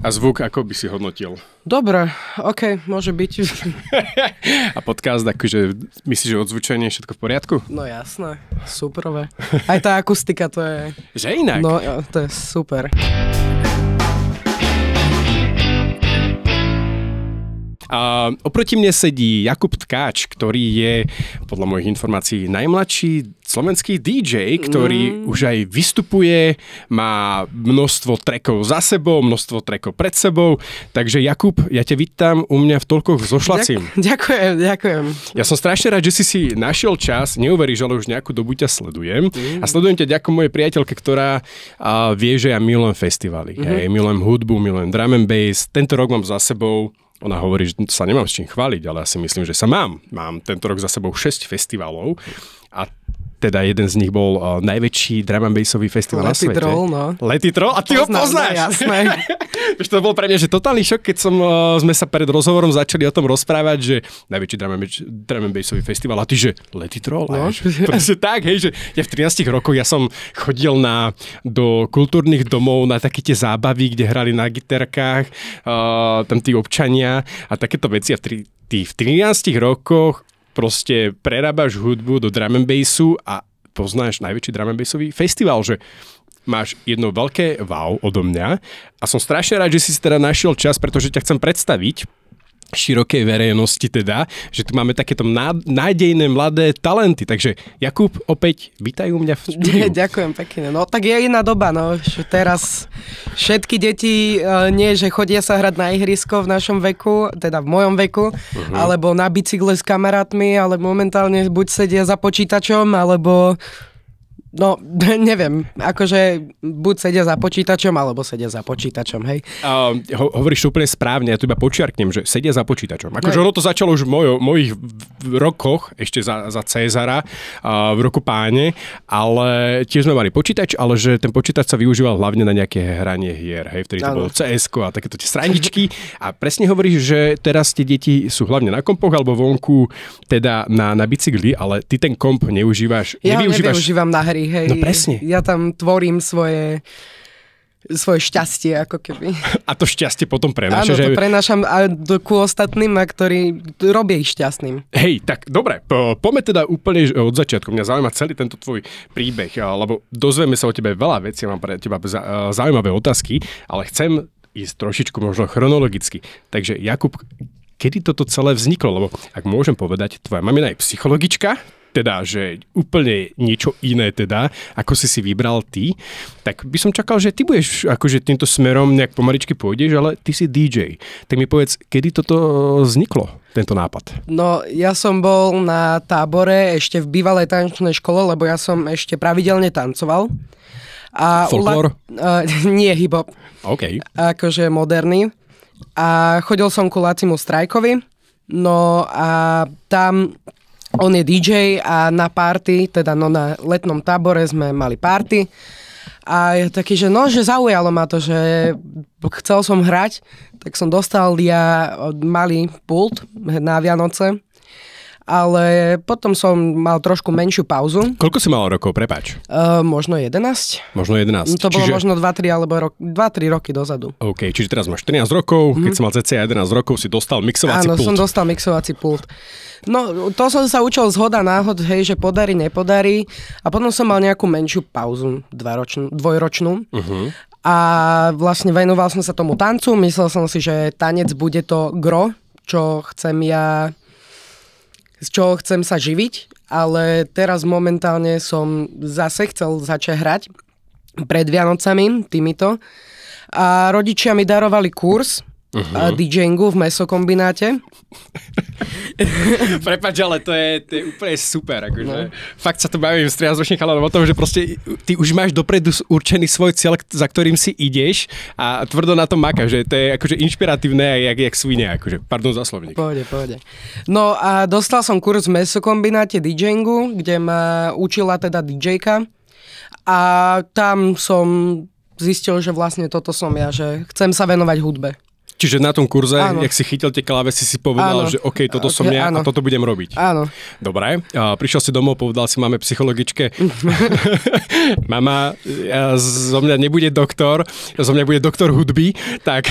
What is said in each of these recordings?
A zvuk, ako by si hodnotil? Dobre, môže byť. A podcast, akože myslíš, že odzvučenie všetko v poriadku? No jasné, superové. Aj tá akustika, to je... Že inak? No, to je super. A oproti mne sedí Jakub Tkáč, ktorý je podľa mojich informácií najmladší slovenský DJ, ktorý už aj vystupuje, má množstvo trackov za sebou, množstvo trackov pred sebou. Takže Jakub, ja ťa vítam u mňa v Toľkoch so Šlacím. Ďakujem. Ja som strašne rád, že si našiel čas, neuveríš, ale už nejakú dobu ťa sledujem. A sledujem ťa ďakujem mojej priateľke, ktorá vie, že ja milujem festivaly. Hej, milujem hudbu, milujem drum and bass. Tento rok mám za sebou. Ona hovorí, že sa nemám s čím chváliť, ale ja si myslím, že sa mám. Mám tento rok za sebou 6 festivalov a teda jeden z nich bol najväčší drum and bassový festival na svete. Let It Roll, a ty ho poznáš? Jasné. Vieš, to bol pre mňa, že totálny šok, keď sme sa pred rozhovorom začali o tom rozprávať, že najväčší drum and bassový festival, a ty, že Let It Roll? No. Proste tak, hej, že ja v 13 rokoch ja som chodil do kultúrnych domov na také tie zábavy, kde hrali na gitarkách tam tí občania a takéto veci a v 13 rokoch proste prerábaš hudbu do drum and bassu a poznáš najväčší drum and bassový festival, že máš jedno veľké wow odo mňa a som strašne rád, že si teda našiel čas, pretože ťa chcem predstaviť širokej verejnosti teda, že tu máme takéto nádejné mladé talenty. Takže Jakub, opäť vítajú mňa v štúdiu. Ďakujem pekne. No tak je iná doba, no. Teraz všetky deti nie, že chodia sa hrať na ihrisko v našom veku, teda v mojom veku, alebo na bicykle s kamarátmi, ale momentálne buď sedia za počítačom, alebo no, neviem, akože buď sedia za počítačom, alebo sedia za počítačom, hej. Hovoríš úplne správne, ja tu iba počiarknem, že sedia za počítačom. Akože ono to začalo už v mojich rokoch, ešte za Cezara, v roku Páne, ale tiež sme mali počítač, ale že ten počítač sa využíval hlavne na nejaké hranie hier, hej, vtedy to bolo CS-ko a takéto tie srandičky. A presne hovoríš, že teraz tie deti sú hlavne na kompoch alebo vonku, teda na bicykli, ale ty ten komp nevyužívaš. Ja ho nevyužívam na hry. Hej, no presne. Ja tam tvorím svoje šťastie, ako keby. A to šťastie potom prenášaš? Áno, to prenášam ku ostatným, a ktorí robia ich šťastným. Hej, tak dobre, poďme teda úplne od začiatku. Mňa zaujíma celý tento tvoj príbeh, lebo dozvieme sa o tebe veľa vecí, mám pre teba zaujímavé otázky, ale chcem ísť trošičku možno chronologicky. Takže Jakub, kedy toto celé vzniklo? Lebo ak môžem povedať, tvoja mamina je psychologička, teda, že úplne niečo iné teda, ako si vybral ty, tak by som čakal, že ty budeš akože týmto smerom nejak pomaličky pôjdeš, ale ty si DJ. Tak mi povedz, kedy toto vzniklo, tento nápad? No, ja som bol na tábore ešte v bývalej tanečnej škole, lebo ja som ešte pravidelne tancoval. Folklór? Nie, hip-hop. OK. Akože moderný. A chodil som ku Lacimu Strajkovi, no a tam on je DJ a na party, teda na letnom tábore sme mali party a je taký, že zaujalo ma to, že chcel som hrať, tak som dostal malý pult na Vianoce, ale potom som mal trošku menšiu pauzu. Koľko si mal rokov, prepáč? Možno 11. Možno 11. To bolo možno 2-3 alebo 2-3 roky dozadu. OK, čiže teraz máš 14 rokov, keď si mal cca 11 rokov, si dostal mixovací pult. Áno, som dostal mixovací pult. No, to som sa učil zhoda náhod, hej, že podarí, nepodarí. A potom som mal nejakú menšiu pauzu, dvojročnú. A vlastne venoval som sa tomu tancu. Myslel som si, že tanec bude to gro, z čoho chcem sa živiť, ale teraz momentálne som zase chcel začať hrať pred Vianocami týmito. A rodičia mi darovali kurz DJingu v mesokombináte. Prepáč, ale to je úplne super. Akože. Fakt sa tu bavím s 13-ročným chalanom o tom, že proste ty už máš dopredu určený svoj cieľ, za ktorým si ideš a tvrdo na tom makáš, že to je akože inšpiratívne jak svine. Akože. Pardon za slovník. Pohode. No a dostal som kurz v mesokombináte DJingu, kde ma učila teda DJka a tam som zistil, že vlastne toto som ja, že chcem sa venovať hudbe. Čiže na tom kurze, áno. jak si chytil tie klávesy, si povedal, áno. že OK, toto som ja a toto budem robiť. Áno. Dobre, prišiel si domov, povedal si máme psychologičke. Mama, zo mňa nebude doktor, zo mňa bude doktor hudby, tak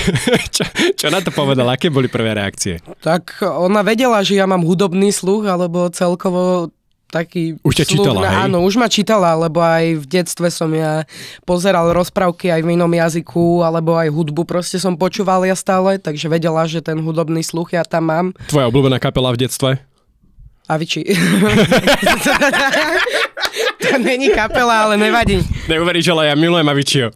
čo na to povedala? Aké boli prvé reakcie? Tak ona vedela, že ja mám hudobný sluch, alebo celkovo taký už ťa čítala, hej? Áno, už ma čítala, lebo aj v detstve som ja pozeral rozprávky aj v inom jazyku, alebo aj hudbu proste som počúval ja stále, takže vedela, že ten hudobný sluch ja tam mám. Tvoja obľúbená kapela v detstve? Avicii. To není kapela, ale nevadí. Neuveríš, ale ja milujem Aviciiho.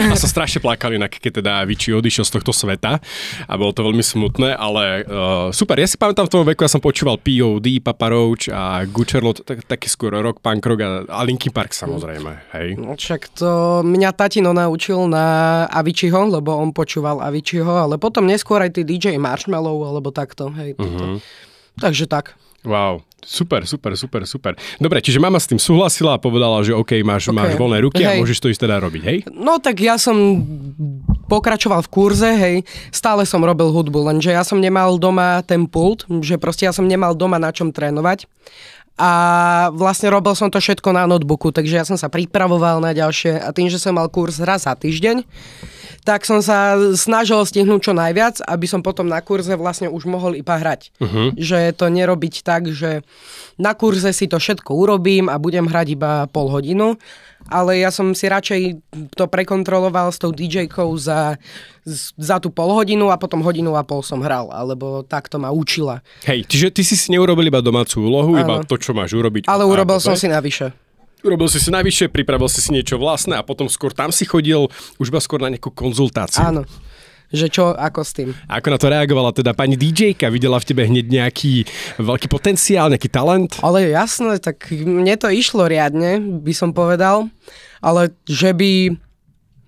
A som strašne plakal inak, keď teda Avicii odišiel z tohto sveta a bolo to veľmi smutné, ale super. Ja si pamätám v tom veku, ja som počúval P.O.D., Papa Roach a Good Charlotte, taký skôr rock, punk rock a Linkin Park samozrejme. Hej. No, však to mňa tatino naučil na Aviciiho, lebo on počúval Aviciiho, ale potom neskôr aj tí DJ Marshmallow alebo takto. Hej, Takže tak. Wow, super. Dobre, čiže mama s tým súhlasila a povedala, že OK, máš voľné ruky a môžeš to ísť teda robiť, hej? No tak ja som pokračoval v kurze, hej, stále som robil hudbu, lenže ja som nemal doma ten pult, že proste ja som nemal doma na čom trénovať. A vlastne robil som to všetko na notebooku, takže ja som sa pripravoval na ďalšie a tým, že som mal kurz raz za týždeň, tak som sa snažil stihnúť čo najviac, aby som potom na kurze vlastne už mohol iba hrať. Že to nerobiť tak, že na kurze si to všetko urobím a budem hrať iba pol hodinu, ale ja som si radšej to prekontroloval s tou DJ-kou za tú pol hodinu a potom hodinu a pol som hral, alebo takto ma učila. Hej, čiže ty si neurobil iba domácu úlohu, iba to, čo máš urobiť. Ale urobil som si navyše. Urobil si navyše, pripravil si niečo vlastné a potom skôr tam si chodil, už iba skôr na nejakú konzultáciu. Áno. Že čo, ako s tým. A ako na to reagovala teda pani DJ-ka? Videla v tebe hneď nejaký veľký potenciál, nejaký talent? Ale jasné, tak mne to išlo riadne, by som povedal. Ale že by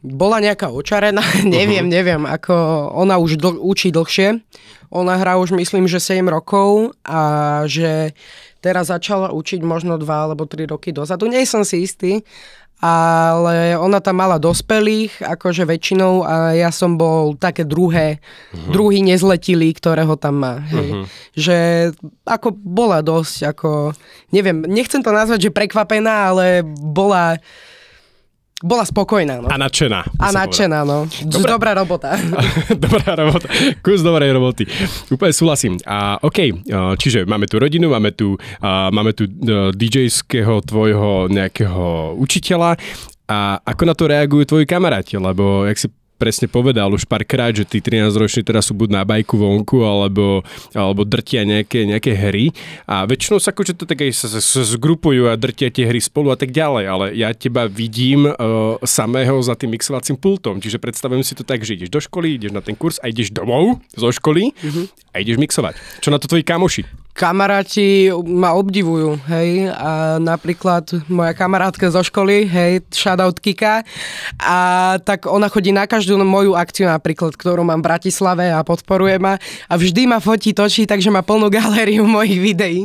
bola nejaká očarená, neviem, ako ona už učí dlhšie. Ona hrá už myslím, že 7 rokov a že teraz začala učiť možno 2 alebo 3 roky dozadu. Nie som si istý, ale ona tam mala dospelých, akože väčšinou a ja som bol také druhý nezletilý, ktorého tam má. Hej. Že ako bola dosť, ako neviem, nechcem to nazvať, že prekvapená, ale bola spokojná. No. A nadšená. A nadšená, no. Dobrá robota. Dobrá robota. Kus dobrej roboty. Úplne súhlasím. A OK, čiže máme tu rodinu, máme tu DJ-ského tvojho nejakého učiteľa a ako na to reagujú tvoji kamaráti? Lebo, jak si presne povedal už párkrát, že tí 13-roční teraz sú buď na bajku vonku, alebo drtia nejaké hry a väčšinou sa akože to tak aj sa zgrupujú a drtia tie hry spolu a tak ďalej, ale ja teba vidím samého za tým mixovacím pultom, čiže predstavujem si to tak, že ideš do školy, ideš na ten kurz a ideš domov zo školy a ideš mixovať. Čo na to tvoji kamoši? Kamaráti ma obdivujú, hej, a napríklad moja kamarátka zo školy, hej, shoutout Kika, a tak ona chodí na každú moju akciu napríklad, ktorú mám v Bratislave a podporuje ma a vždy ma fotí, točí, takže má plnú galériu mojich videí.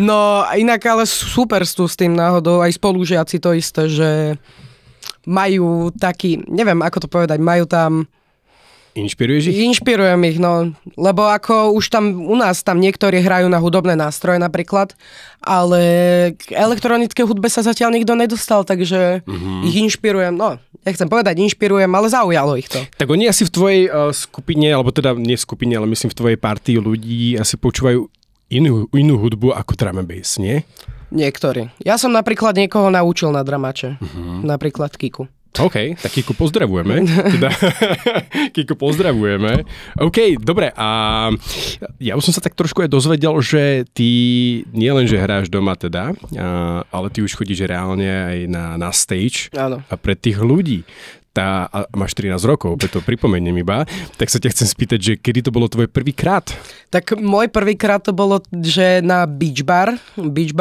No inak ale super sú s tým náhodou, aj spolužiaci to isté, že majú taký, neviem ako to povedať, majú tam Inšpiruješ ich? Inšpirujem ich, no. Lebo ako už tam u nás tam niektorí hrajú na hudobné nástroje napríklad, ale k elektronické hudbe sa zatiaľ nikto nedostal, takže ich inšpirujem, no. Nechcem povedať inšpirujem, ale zaujalo ich to. Tak oni asi v tvojej skupine, alebo teda nie v skupine, ale myslím v tvojej partii ľudí asi počúvajú inú hudbu ako drum and bass, nie? Niektorí. Ja som napríklad niekoho naučil na dramače. Napríklad Kiku. OK, tak Kiku pozdravujeme. Kiku pozdravujeme. OK, dobre. A ja už som sa tak trošku aj dozvedel, že ty nielen, že hráš doma teda, ale ty už chodíš reálne aj na stage. Áno. A pre tých ľudí. A máš 13 rokov, preto pripomeniem iba, tak sa ťa chcem spýtať, že kedy to bolo tvoje prvýkrát? Tak môj prvýkrát to bolo, že na Beach Bar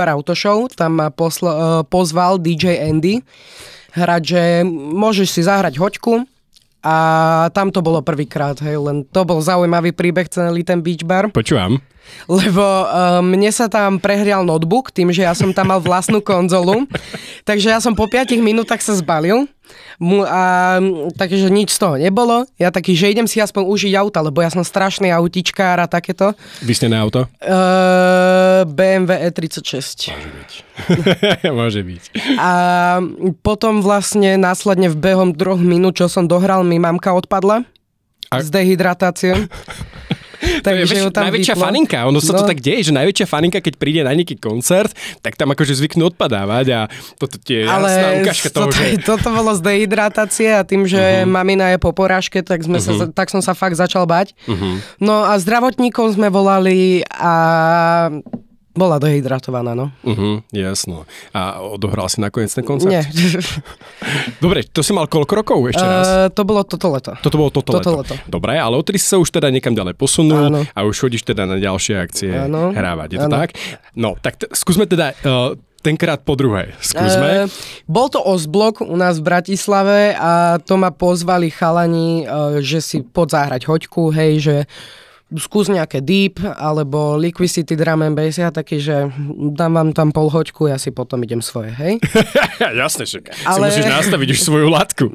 Auto Show, tam ma pozval DJ Andy hrať, že môžeš si zahrať hoďku a tam to bolo prvýkrát, hej, len to bol zaujímavý príbeh celý ten Beach Bar. Počúvam. Lebo mne sa tam prehrial notebook tým, že ja som tam mal vlastnú konzolu, takže ja som po 5 minútach sa zbalil Takže nič z toho nebolo. Ja taký, že idem si aspoň užiť auta, lebo ja som strašný autičkár a takéto. Vysnené auto? BMW E36. Môže byť. Môže byť. A potom vlastne následne v behom 2 minút, čo som dohral, mi mamka odpadla z dehydratácie. Takže ju tam najväčšia vyplo. Faninka, ono sa to tak deje, že najväčšia faninka, keď príde na nejaký koncert, tak tam akože zvyknú odpadávať a toto tie jasná ukážka toho, že... Toto bolo z dehydratácie a tým, že mamina je po porážke, tak, tak som sa fakt začal bať. No a zdravotníkov sme volali a bola dehydratovaná, no. Jasno. A odohral si nakoniec ten koncert? Nie. Dobre, to si mal koľko rokov ešte raz? To bolo toto leto. Toto bolo toto leto. Dobre, ale odtedy si sa už teda niekam ďalej posunul. Áno. A už chodíš teda na ďalšie akcie hrávať. Je to tak? No, tak skúsme teda... tenkrát po druhé. Skúsme. Bol to Ostblok u nás v Bratislave a to ma pozvali chalani, že si poď zahrať hoďku, hej, že skús nejaké Deep alebo Liquidity Drum and Bass, ja taký, že dám vám tam pol hoďku, ja si potom idem svoje, hej? Jasne, že si musíš nastaviť už svoju latku.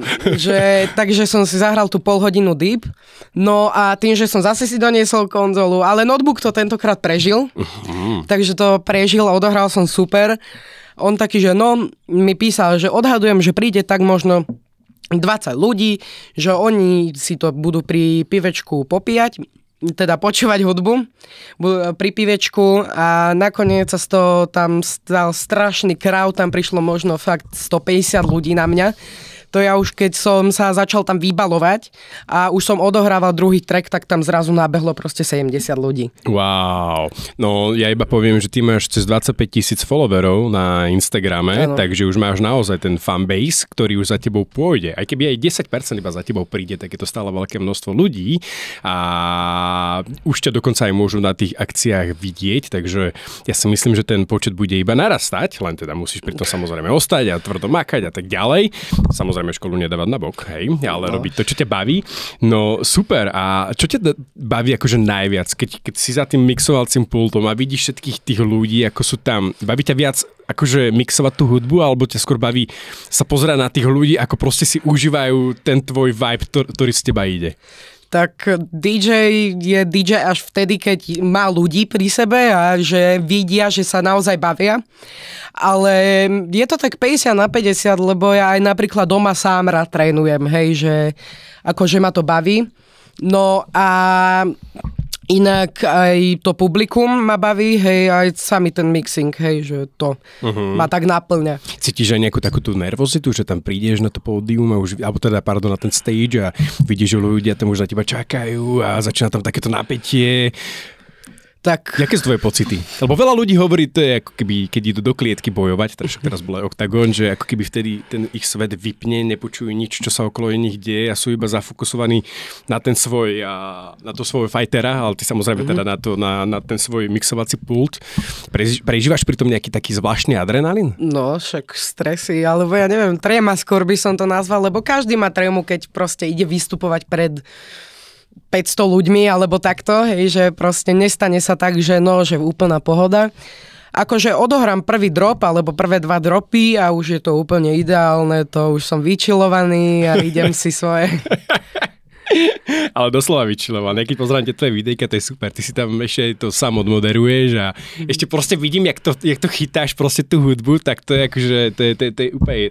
Takže som si zahral tú pol hodinu Deep, no a tým, že som zase si doniesol konzolu, ale notebook to tentokrát prežil, takže to prežil a odohral som super. On taký, že mi písal, že odhadujem, že príde tak možno 20 ľudí, že oni si to budú pri pivečku popíjať, teda počúvať hudbu pri pivečku a nakoniec sa tam stal strašný crowd, tam prišlo možno fakt 150 ľudí na mňa. To ja už keď som sa začal tam vybalovať a už som odohrával druhý track, tak tam zrazu nabehlo proste 70 ľudí. Wow. No ja iba poviem, že ty máš cez 25,000 followerov na Instagrame, takže už máš naozaj ten fanbase, ktorý už za tebou pôjde. Aj keby aj 10% iba za tebou príde, tak je to stále veľké množstvo ľudí a už ťa dokonca aj môžu na tých akciách vidieť, takže ja si myslím, že ten počet bude iba narastať, len teda musíš pri tom samozrejme ostať a tvrdo makať a tak ďalej. Samozrejme školu nedávať na bok, hej, ale robiť to, čo ťa baví. No super, a čo ťa baví akože najviac, keď si za tým mixovacím pultom a vidíš všetkých tých ľudí, ako sú tam, baví ťa viac akože mixovať tú hudbu, alebo ťa skôr baví sa pozerať na tých ľudí, ako proste si užívajú ten tvoj vibe, ktorý z teba ide? Tak DJ je DJ až vtedy, keď má ľudí pri sebe a že vidia, že sa naozaj bavia. Ale je to tak 50/50, lebo ja aj napríklad doma sám rád trénujem, hej, že akože ma to baví. No a inak aj to publikum ma baví, hej, aj sami ten mixing, hej, že to ma tak naplňa. Cítiš aj nejakú takú tú nervozitu, že tam prídeš na to pódium a už, alebo teda, na ten stage a vidíš, že ľudia tam už na teba čakajú a začína tam takéto napätie. Tak. Jaké sú tvoje pocity? Lebo veľa ľudí hovorí, to je ako keby, keď idú do klietky bojovať, teraz bol aj Octagon, že ako keby vtedy ten ich svet vypne, nepočujú nič, čo sa okolo nich deje a sú iba zafokusovaní na ten svoj, na to svojho fightera, ale ty samozrejme teda na ten svoj mixovací pult. Prežívaš pri tom nejaký taký zvláštny adrenalín? No, však stresy, alebo ja neviem, tréma skôr by som to nazval, lebo každý má trému, keď proste ide vystupovať pred 500 ľuďmi, alebo takto, hej, že proste nestane sa tak, že že úplná pohoda. Akože odohrám prvý drop, alebo prvé 2 dropy a už je to úplne ideálne, to už som vyčilovaný a idem si svoje... Ale doslova vyčilované. Keď pozerám tie tvoje videjka, to je super. Ty si tam ešte to sám odmoderuješ a ešte proste vidím, jak to chytáš proste tú hudbu, tak to je akože, to je úplne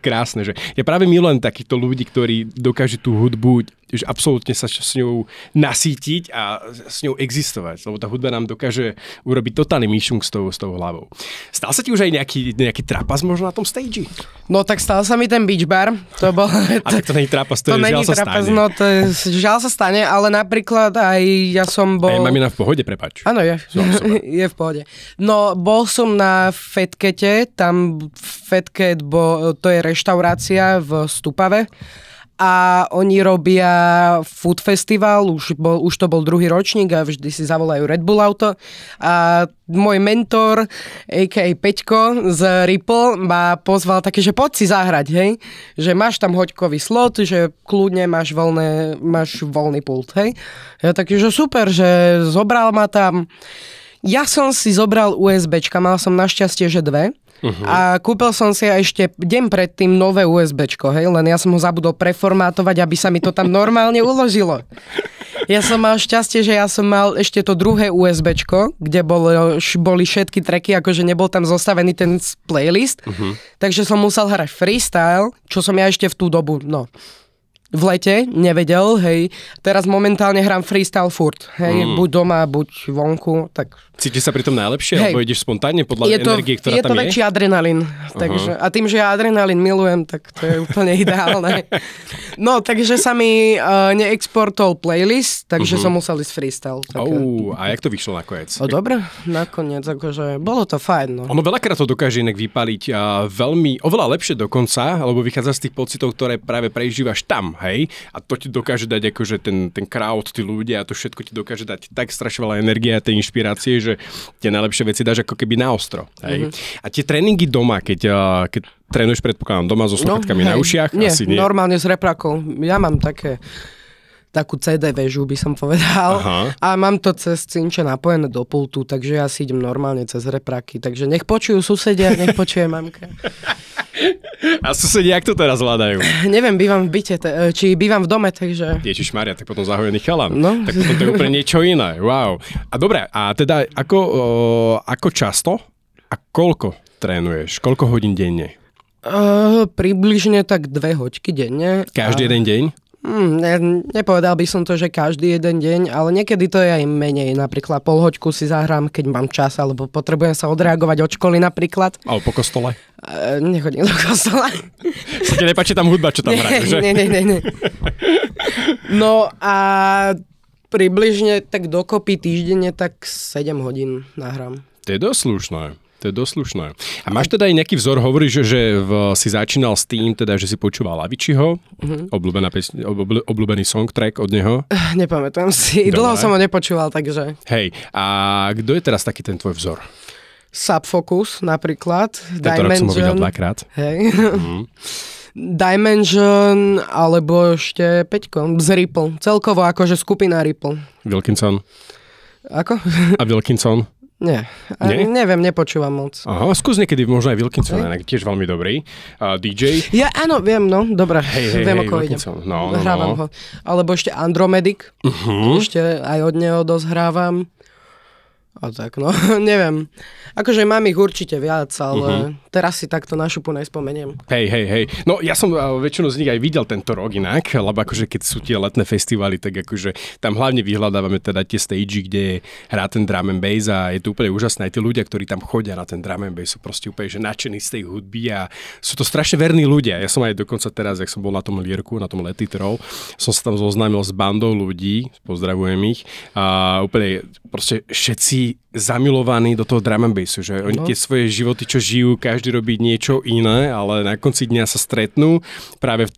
krásne, že ja práve milujem takýchto ľudí, ktorí dokážu tú hudbu, že absolútne sa s ňou nasítiť a s ňou existovať, lebo tá hudba nám dokáže urobiť totálny myšung s tou hlavou. Stal sa ti už aj nejaký trapas možno na tom stage? No tak stal sa mi ten beach bar, to bol... A tak to není trapas, to je žiaľ sa stane. No to je žiaľ sa stane, ale napríklad aj ja som bol... Aj mamina v pohode, prepáč. Áno, je. Je v pohode. No, bol som na Fatkete, tam Fatket, to je reštaurácia v Stupave a oni robia food festival, už to bol druhý ročník a vždy si zavolajú Red Bull auto a môj mentor, a.k.a. Peťko z Ripple, ma pozval také, že poď si zahrať, hej, že máš tam hoďkový slot, že kľudne máš voľný pult, hej. Ja taký, že super, že zobral ma tam. Ja som si zobral USBčka, mal som našťastie, že 2. a kúpil som si ešte deň predtým nové USBčko, hej, len ja som ho zabudol preformátovať, aby sa mi to tam normálne uložilo. Ja som mal šťastie, že ja som mal ešte to druhé USBčko, kde boli všetky tracky, akože nebol tam zostavený ten playlist, takže som musel hrať freestyle, čo som ja ešte v tú dobu, v lete nevedel, hej. Teraz momentálne hrám freestyle furt, hej, buď doma, buď vonku, tak... Cítiš sa pri tom najlepšie, alebo ideš spontánne podľa energie, ktorá tam je? Je to väčší adrenalín, takže, a tým, že ja adrenalín milujem, tak to je úplne ideálne. No, takže sa mi neexportol playlist, takže som musel ísť freestyle. A jak to vyšlo nakoniec? Dobre, nakoniec, akože bolo to fajn, no. Ono veľakrát to dokáže inak vypaliť oveľa lepšie dokonca, alebo vychádza z tých pocitov, ktoré práve prežívaš tam, hej? A to ti dokáže dať akože ten crowd, tí ľudia a to všetko ti dokáže dať tak strašne veľa energie a tej inšpirácie, že tie najlepšie veci dáš ako keby na ostro, hej? A tie tréningy doma, keď trénuješ, predpokladám, doma so sluchatkami na ušiach? Nie, asi nie. Normálne s reprakou. Ja mám takú CD väžu, by som povedal. Aha. A mám to cez cinče napojené do pultu, takže ja si idem normálne cez repraky. Takže nech počujú susedia, nech počuje mamka. A susedia, jak to teraz zvládajú? Neviem, bývam v byte, či bývam v dome, takže... Ježišmaria, tak potom zahojený chalan. No. Tak potom to je úplne niečo iné. Wow. A dobre, a teda ako často a koľko trénuješ? Koľko hodín denne? Približne tak 2 hoďky denne. Každý jeden deň? Nepovedal by som to, že každý jeden deň, ale niekedy to je aj menej. Napríklad polhoďku si zahrám, keď mám čas, alebo potrebujem sa odreagovať od školy napríklad. Alebo po kostole? Nechodím do kostola. Sa ti nepáči tam hudba, čo tam hrajú, že? Nie. No a približne tak dokopy týždenne tak 7 hodín nahrám. To je dosť slušné. A máš teda aj nejaký vzor, hovoríš, že si začínal s tým, teda, že si počúval Aviciiho, obľúbený songtrack od neho? Nepamätám si, dlho som ho nepočúval, takže... Hej, a kto je teraz taký ten tvoj vzor? Subfocus napríklad. Tento rok som ho videl 2-krát. Hej. Dimension, alebo ešte Peťko z Ripple. Celkovo akože skupina Ripple. Wilkinson. Ako? A Wilkinson? Nie? Neviem, nepočúvam moc. Aha, skús niekedy možno aj Wilkinson, tiež veľmi dobrý. DJ. Ja áno, viem, no, dobre. Viem, ako idem. Hrávam ho. Alebo ešte Andromedic. Ešte aj od neho dosť hrávam. A tak, no, neviem. Akože mám ich určite viac, ale teraz si takto na šupu nespomeniem. Hej. No ja som väčšinu z nich aj videl tento rok inak, lebo akože keď sú tie letné festivály, tak akože tam hlavne vyhľadávame teda tie stage, kde hrá ten drum and bass a je to úplne úžasné. Aj tí ľudia, ktorí tam chodia na ten drum and bass, sú proste úplne že nadšení z tej hudby a sú to strašne verní ľudia. Ja som aj dokonca teraz, jak som bol na tom Lierku, na tom Let It Roll, som sa tam zoznámil s bandou ľudí, pozdravujem ich, a úplne proste všetci zamilovaní do toho drum and bassu, že oni tie svoje životy, čo žijú, každý robí niečo iné, ale na konci dňa sa stretnú práve v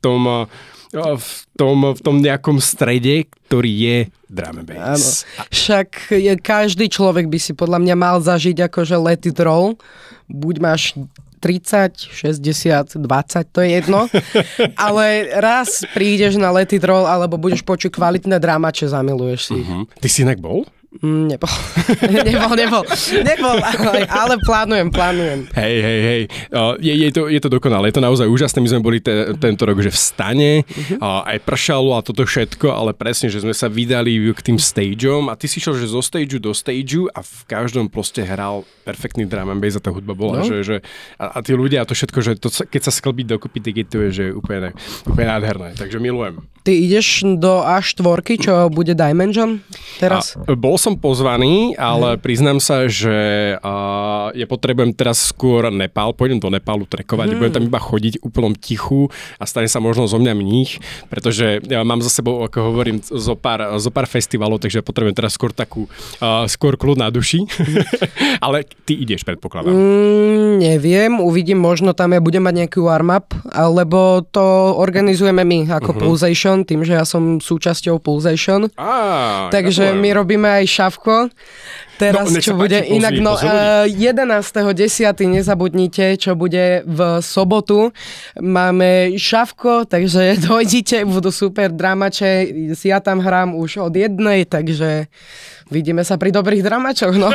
tom nejakom strede, ktorý je drum and bass. Áno. Však každý človek by si podľa mňa mal zažiť akože Let It Roll. Buď máš 30, 60, 20, to je jedno. Ale raz prídeš na Let It Roll, alebo budeš počuť kvalitné dramače, zamiluješ si. Ty si inak bol? Nebol, ale plánujem. Hej. Je to dokonalé, je to naozaj úžasné. My sme boli tento rok, že v Stane, aj pršalo a toto všetko, ale presne, že sme sa vydali k tým stageom a ty si šiel, že zo stageu do stageu a v každom proste hral perfektný drum and bass a tá hudba bola, že a tí ľudia a to všetko, že to, keď sa sklbí dokopy, tak je to že úplne nádherné, takže milujem. Ty ideš do A4, čo bude Dimension teraz? Bol som pozvaný, ale priznám sa, že ja potrebujem teraz skôr Nepál, pôjdem do Nepálu trekovať, budem tam iba chodiť úplnom tichu a stane sa možno zo mňa mních, pretože ja mám za sebou, ako hovorím, zo pár festivalov, takže potrebujem teraz skôr takú, skôr kľud na duši. Ale ty ideš, predpokladám. Neviem, uvidím, možno tam ja budem mať nejaký warm-up, alebo to organizujeme my ako Pulsation, tým, že ja som súčasťou Pulsation. Takže my robíme aj šavko. Teraz, čo bude inak, 11.10. nezabudnite, čo bude v sobotu. Máme šavko, takže dojdite, budú super dramače. Ja tam hrám už od 1, takže vidíme sa pri dobrých dramačoch, no.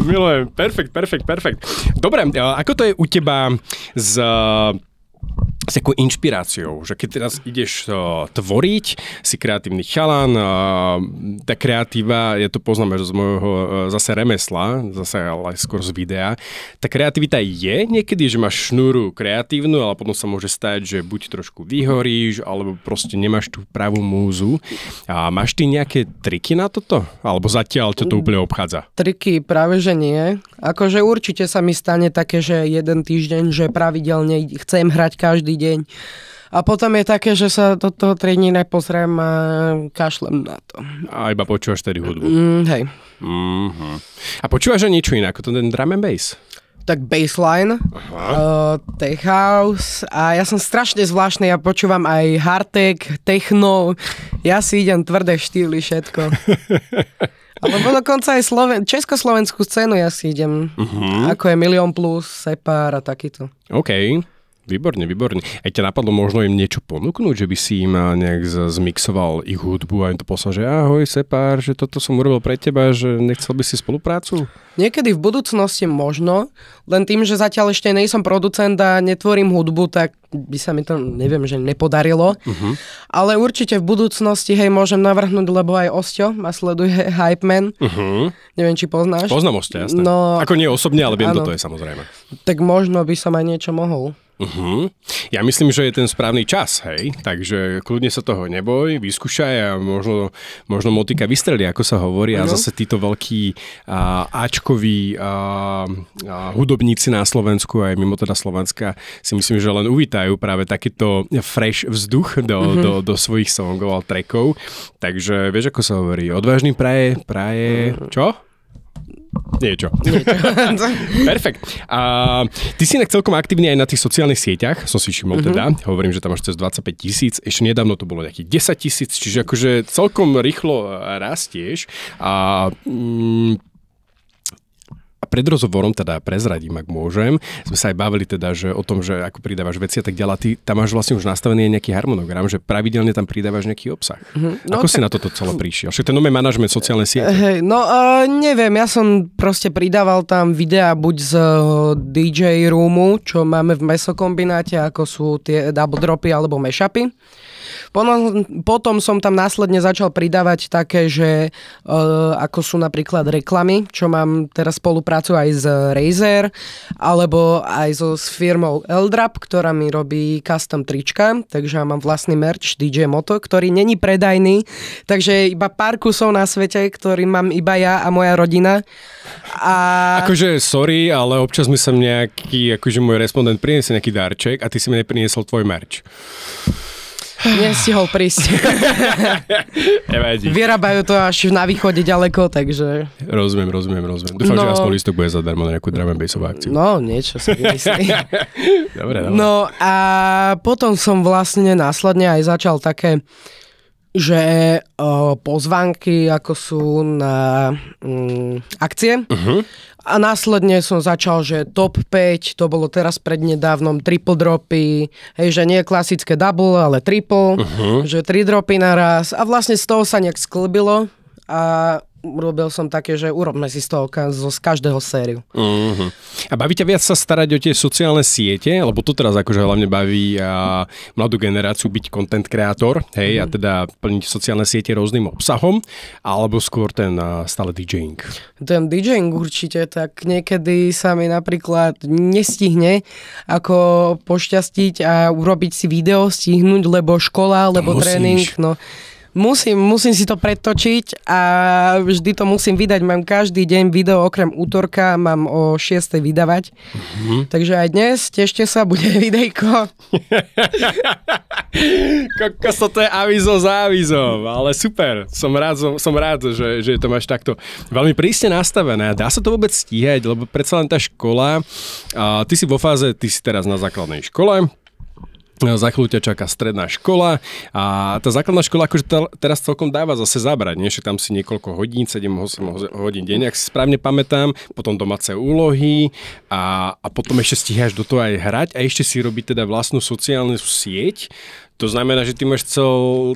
Milujem. Perfekt. Dobre, ako to je u teba s takou inšpiráciou, že keď teraz ideš tvoriť, si kreatívny chalan, tá kreatíva, ja to poznám až z môjho zase remesla, zase ale skôr z videa, tá kreativita je niekedy, že máš šnúru kreatívnu, ale potom sa môže stať, že buď trošku vyhoríš, alebo proste nemáš tú pravú múzu. A máš ty nejaké triky na toto? Alebo zatiaľ to úplne obchádza? Triky práve, že nie. Akože určite sa mi stane také, že jeden týždeň, že pravidelne chcem hrať každý deň. A potom je také, že sa do toho 3 dní nepozriem a kašlem na to. A iba počúvaš tedy hudbu. Hej. Mm-hmm. A počúvaš aj niečo inak, ako ten drum and bass? Tak bassline, tech house a ja som strašne zvláštny, ja počúvam aj hardtech, techno, ja si idem tvrdé štýly, všetko. Alebo dokonca aj československú scénu ja si idem, ako je Milión plus, Separ a takýto. OK. Výborne. Aj ťa napadlo možno im niečo ponúknuť, že by si im nejak zmixoval ich hudbu a im to poslal, že ahoj Separ, že toto som urobil pre teba, že nechcel by si spoluprácu? Niekedy v budúcnosti možno, len tým, že zatiaľ ešte nejsom producent a netvorím hudbu, tak by sa mi to, neviem, že nepodarilo. Ale určite v budúcnosti, hej, môžem navrhnúť, lebo aj Osťo ma sleduje Hype Man. Neviem, či poznáš. Poznám Osťa, jasné. No, ako nie osobne, ale viem, kto to je samozrejme. Tak možno by som aj niečo mohol. Ja myslím, že je ten správny čas, hej, takže kľudne sa toho neboj, vyskúšaj a možno motika vystrelí, ako sa hovorí, a zase títo veľkí áčkoví hudobníci na Slovensku aj mimo teda Slovenska si myslím, že len uvítajú práve takýto fresh vzduch do svojich songov a trackov, takže vieš, ako sa hovorí, odvážny praje, čo? Niečo. Perfekt. Ty si inak celkom aktívny aj na tých sociálnych sieťach, som si všimol teda. Hovorím, že tam máš cez 25 000. Ešte nedávno to bolo nejakých 10 000, čiže akože celkom rýchlo rastieš. A pred rozhovorom, teda prezradím, ak môžem, sme sa aj bavili teda, že o tom, že ako pridávaš veci a tak ďalej. Ty tam máš vlastne už nastavený nejaký harmonogram, že pravidelne tam pridávaš nejaký obsah. Ako si na toto celé prišiel? Však ten nové manažment sociálnej siete. Neviem, ja som proste pridával tam videá buď z DJ roomu, čo máme v mesokombináte, ako sú tie double dropy alebo mashupy. Potom som tam následne začal pridávať také, že ako sú napríklad reklamy, čo mám teraz spoluprácu aj s Razer, alebo aj s firmou Eldrap, ktorá mi robí custom trička, takže ja mám vlastný merch DJ Moto, ktorý není predajný, takže iba pár kusov na svete, ktorý mám iba ja a moja rodina. Akože sorry, ale občas mi sem nejaký, akože môj respondent priniesie nejaký darček a ty si mi nepriniesol tvoj merch. Nestihol prísť. Vyrábajú to až na východe ďaleko, takže... Rozumiem. Dúfam, že aspoň lístok bude zadarmo na nejakú drum and bassovú akciu. No, niečo si vymyslí. Dobre. No a potom som vlastne následne aj začal také, že pozvánky, ako sú na akcie. A následne som začal, že top 5, to bolo teraz prednedávnom triple dropy, hej, že nie klasické double, ale triple, že 3 dropy naraz a vlastne z toho sa nejak sklbilo a urobil som také, že urobme si z toho z každého sériu. A baví ťa viac sa starať o tie sociálne siete, lebo to teraz akože hlavne baví mladú generáciu byť content kreator, hej, a teda plniť sociálne siete rôznym obsahom, alebo skôr ten stále DJing? Ten DJing určite, tak niekedy sa mi napríklad nestihne ako pošťastiť a urobiť si video, stihnúť, lebo škola, lebo tréning, no. Musím si to pretočiť a vždy to musím vydať. Mám každý deň video, okrem útorka mám o 6:00 vydávať. Takže aj dnes, tešte sa, bude videjko. Kokos, to je avizo za avizom, ale super. Som rád, že to máš takto veľmi prísne nastavené. Dá sa to vôbec stíhať, lebo predsa len tá škola, ty si vo fáze, ty si teraz na základnej škole, za chvíľu ťa čaká stredná škola a tá základná škola akože teraz celkom dáva zase zabrať, nie? Že tam si niekoľko hodín, 7-8 hodín deň, ak si správne pamätám, potom domáce úlohy a potom ešte stíhaš do toho aj hrať a ešte si robiť teda vlastnú sociálnu sieť. To znamená, že ty máš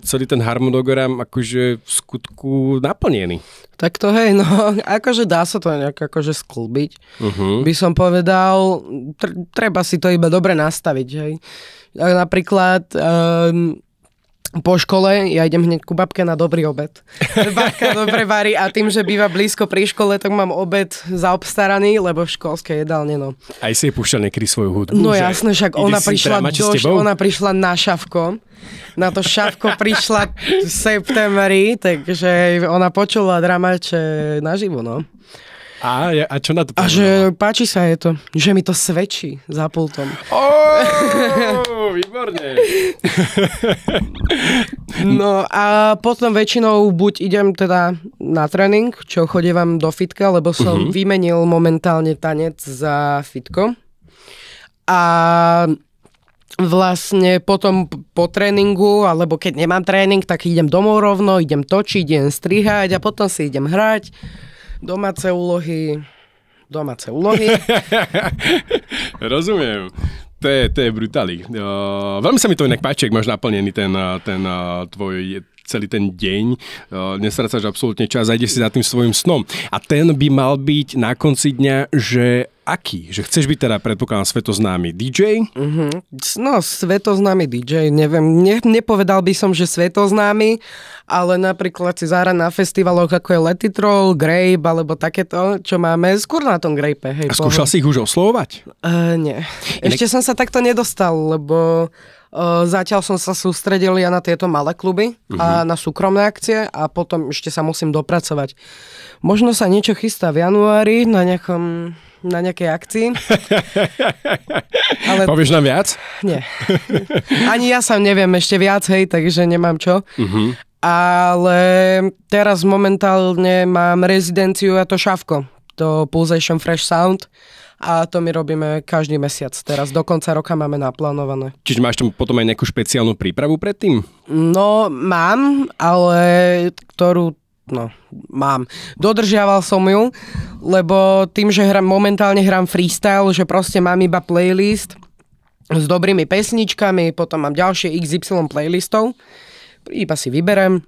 celý ten harmonogram akože v skutku naplnený. Tak to hej, no akože dá sa to nejak akože sklbiť. By som povedal, treba si to iba dobre nastaviť, hej. Napríklad po škole ja idem hneď ku babke na dobrý obed. Babka dobre varí a tým, že býva blízko pri škole, tak mám obed zaobstaraný, lebo v školskej jedálne, no. Aj si púšťal niekedy svoju hudbu? No jasné, však ona prišla na šavko. Na to šavko prišla v septembri, takže ona počula dramače naživo, no. A čo na to povedala? A že páči sa je to, že mi to svedčí za pultom. Výborne. No a potom väčšinou buď idem teda na tréning, čo chodievam do fitka, lebo som vymenil momentálne tanec za fitko. A vlastne potom po tréningu, alebo keď nemám tréning, tak idem domov rovno, idem točiť, idem strihať a potom si idem hrať. Domáce úlohy. Rozumiem. To je brutálny. Veľmi sa mi to inak páči, ak máš naplnený ten tvoj celý ten deň. Nestrácaš absolútne čas a ideš si za tým svojim snom. A ten by mal byť na konci dňa, že aký? Že chceš byť teda, predpokladám, svetoznámy DJ? No, svetoznámy DJ, neviem, nepovedal by som, že svetoznámy, ale napríklad si zahrať na festivaloch, ako je Let It Roll, Grape, alebo takéto, čo máme, skôr na tom Grape. Hej, a skúšal si ich už oslovovať? Nie. Ešte som sa takto nedostal, lebo zatiaľ som sa sústredil ja na tieto malé kluby a na súkromné akcie a potom ešte sa musím dopracovať. Možno sa niečo chystá v januári na nejakej akcii. Ale povieš nám viac? Nie. Ani ja sám neviem ešte viac, hej, takže nemám čo. Ale teraz momentálne mám rezidenciu a to šavko. To Pulsation Fresh Sound. A to my robíme každý mesiac. Teraz do konca roka máme naplánované. Čiže máš tam potom aj nejakú špeciálnu prípravu predtým? No, mám, ale mám. Dodržiaval som ju, lebo tým, že momentálne hrám freestyle, že proste mám iba playlist s dobrými pesničkami, potom mám ďalšie XY playlistov. Iba si vyberem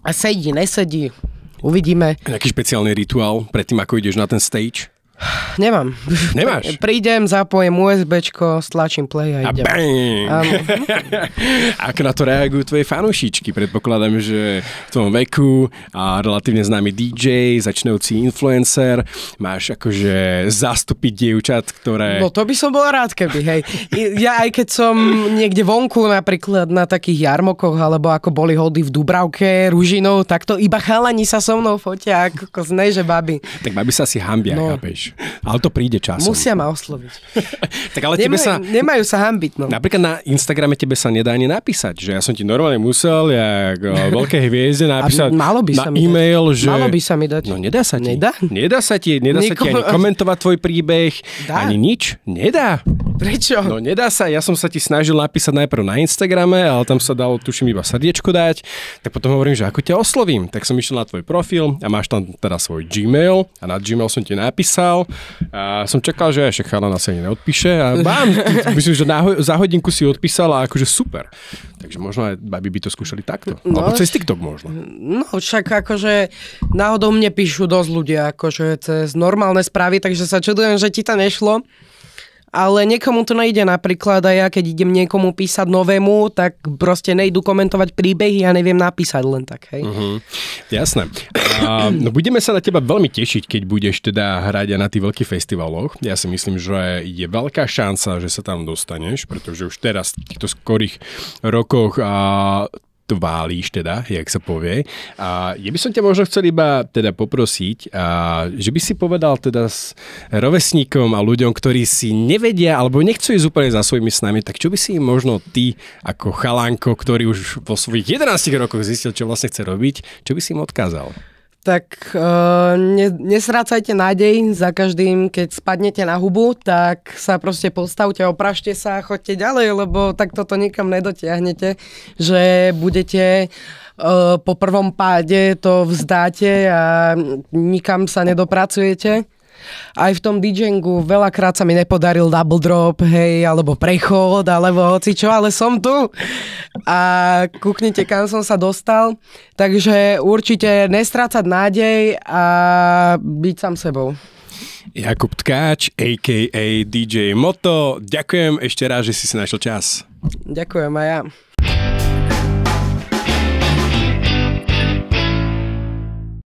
a sedí, nesedí. Uvidíme. Nejaký špeciálny rituál predtým, ako ideš na ten stage? Nemám. Nemáš? Prídem, zapojím USBčko, stlačím play a idem. Ako na to reagujú tvoje fanúšičky? Predpokladám, že v tvojom veku a relatívne známy DJ, začnúci influencer, máš akože zastúpiť dievčat, ktoré... No to by som bol rád, keby, hej. Ja aj keď som niekde vonku, napríklad na takých jarmokoch, alebo ako boli hody v Dubravke, Ružinou, tak to iba chalani sa so mnou fotia, ako že baby. Tak baby sa si hambia, chápeš? Ale to príde časom. Musia ma osloviť. Tak ale nemajú sa hanbiť, no. Napríklad na Instagrame tebe sa nedá ani napísať, že ja som ti normálne musel, jak veľké hviezde napísať na e-mail, že... Malo by sa mi dať. No nedá sa ti. Nedá? Nedá sa ti ani komentovať tvoj príbeh, ani nič. Nedá. Prečo? No nedá sa, ja som sa ti snažil napísať najprv na Instagrame, ale tam sa dalo, tuším, iba srdiečko dať, tak potom hovorím, že ako ťa oslovím. Tak som išiel na tvoj profil a máš tam teda svoj Gmail a na Gmail som ti napísal a som čakal, že ešte chalana sa ani neodpíše a myslím, že za hodinku si odpísal a akože super. Takže možno aj baby by to skúšali takto. No, alebo cez TikTok možno. No však akože náhodou mne píšu dosť ľudia akože cez normálne správy, takže sa čudujem, že ti to nešlo. Ale niekomu to nejde, napríklad aj ja, keď idem niekomu písať novému, tak proste nejdu komentovať príbehy a neviem napísať len tak, hej. Jasné. No budeme sa na teba veľmi tešiť, keď budeš teda hrať aj na tých veľkých festivaloch. Ja si myslím, že je veľká šanca, že sa tam dostaneš, pretože už teraz v týchto skorých rokoch válíš teda, jak sa povie. A ja by som ťa možno chcel iba teda poprosiť, že by si povedal teda s rovesníkom a ľuďom, ktorí si nevedia alebo nechcú ísť úplne za svojimi snami, tak čo by si im možno ty ako chalánko, ktorý už vo svojich 11 rokoch zistil, čo vlastne chce robiť, čo by si im odkázal? Tak nesrácajte nádej za každým, keď spadnete na hubu, tak sa proste postavte, oprašte sa a choďte ďalej, lebo tak toto nikam nedotiahnete, že budete po prvom páde to vzdáte a nikam sa nedopracujete. aj v tom DJingu veľakrát sa mi nepodaril double drop, hej, alebo prechod, alebo hocičo, ale som tu a kúknite, kam som sa dostal. Takže určite nestrácať nádej a byť sám sebou. Jakub Tkáč, a.k.a. DJ Moto. Ďakujem ešte raz, že si našiel čas. Ďakujem aj ja.